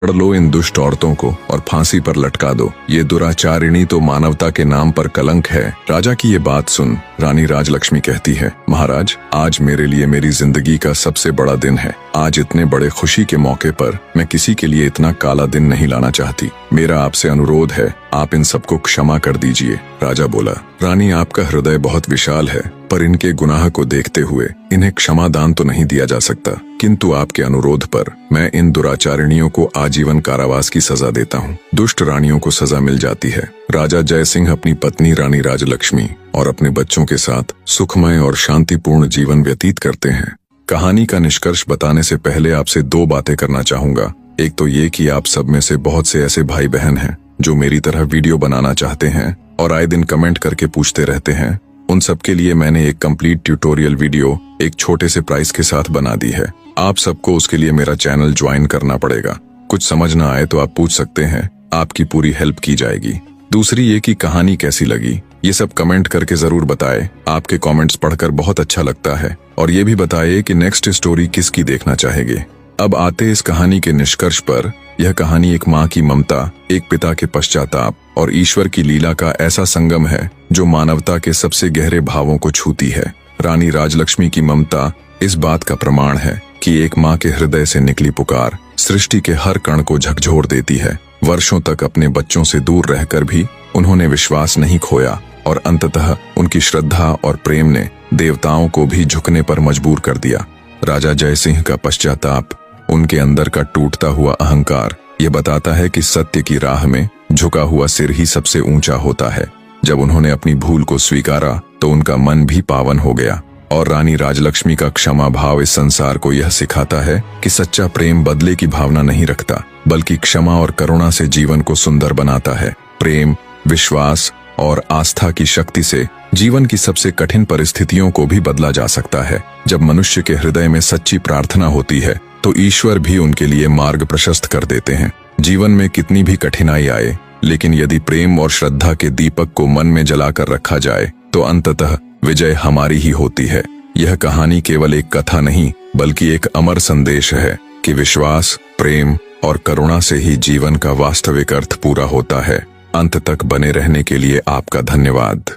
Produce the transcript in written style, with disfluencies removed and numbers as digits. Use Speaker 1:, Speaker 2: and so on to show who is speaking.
Speaker 1: पकड़ लो इन दुष्ट औरतों को और फांसी पर लटका दो। ये दुराचारिणी तो मानवता के नाम पर कलंक है। राजा की ये बात सुन रानी राजलक्ष्मी कहती है, महाराज, आज मेरे लिए मेरी जिंदगी का सबसे बड़ा दिन है। आज इतने बड़े खुशी के मौके पर मैं किसी के लिए इतना काला दिन नहीं लाना चाहती। मेरा आपसे अनुरोध है, आप इन सबको क्षमा कर दीजिए। राजा बोला, रानी, आपका हृदय बहुत विशाल है, पर इनके गुनाह को देखते हुए इन्हें क्षमादान तो नहीं दिया जा सकता, किंतु आपके अनुरोध पर मैं इन दुराचारिणियों को आजीवन कारावास की सजा देता हूँ। दुष्ट रानियों को सजा मिल जाती है। राजा जयसिंह अपनी पत्नी रानी राजलक्ष्मी और अपने बच्चों के साथ सुखमय और शांतिपूर्ण जीवन व्यतीत करते हैं। कहानी का निष्कर्ष बताने से पहले आपसे दो बातें करना चाहूंगा। एक तो ये कि आप सब में से बहुत से ऐसे भाई बहन हैं जो मेरी तरह वीडियो बनाना चाहते हैं और आए दिन कमेंट करके पूछते रहते हैं। उन सब के लिए मैंने एक कंप्लीट ट्यूटोरियल वीडियो एक छोटे से प्राइस के साथ बना दी है। आप सबको उसके लिए मेरा चैनल ज्वाइन करना पड़ेगा। कुछ समझ ना आए तो आप पूछ सकते हैं, आपकी पूरी हेल्प की जाएगी। दूसरी ये कि कहानी कैसी लगी ये सब कमेंट करके जरूर बताएं। आपके कमेंट्स पढ़कर बहुत अच्छा लगता है। और ये भी बताइए कि नेक्स्ट स्टोरी किसकी देखना चाहेंगे। अब आते इस कहानी के निष्कर्ष पर। यह कहानी एक माँ की ममता, एक पिता के पश्चाताप और ईश्वर की लीला का ऐसा संगम है जो मानवता के सबसे गहरे भावों को छूती है। रानी राजलक्ष्मी की ममता इस बात का प्रमाण है कि एक माँ के हृदय से निकली पुकार सृष्टि के हर कण को झकझोर देती है। वर्षों तक अपने बच्चों से दूर रहकर भी उन्होंने विश्वास नहीं खोया और अंततः उनकी श्रद्धा और प्रेम ने देवताओं को भी झुकने पर मजबूर कर दिया। राजा जयसिंह का पश्चाताप, उनके अंदर का टूटता हुआ अहंकार, ये बताता है कि सत्य की राह में झुका हुआ सिर ही सबसे ऊंचा होता है। जब उन्होंने अपनी भूल को स्वीकारा तो उनका मन भी पावन हो गया। और रानी राजलक्ष्मी का क्षमा भाव इस संसार को यह सिखाता है कि सच्चा प्रेम बदले की भावना नहीं रखता, बल्कि क्षमा और करुणा से जीवन को सुंदर बनाता है। प्रेम, विश्वास और आस्था की शक्ति से जीवन की सबसे कठिन परिस्थितियों को भी बदला जा सकता है। जब मनुष्य के हृदय में सच्ची प्रार्थना होती है तो ईश्वर भी उनके लिए मार्ग प्रशस्त कर देते हैं। जीवन में कितनी भी कठिनाई आए, लेकिन यदि प्रेम और श्रद्धा के दीपक को मन में जलाकर रखा जाए तो अंततः विजय हमारी ही होती है। यह कहानी केवल एक कथा नहीं, बल्कि एक अमर संदेश है कि विश्वास, प्रेम और करुणा से ही जीवन का वास्तविक अर्थ पूरा होता है। अंत तक बने रहने के लिए आपका धन्यवाद।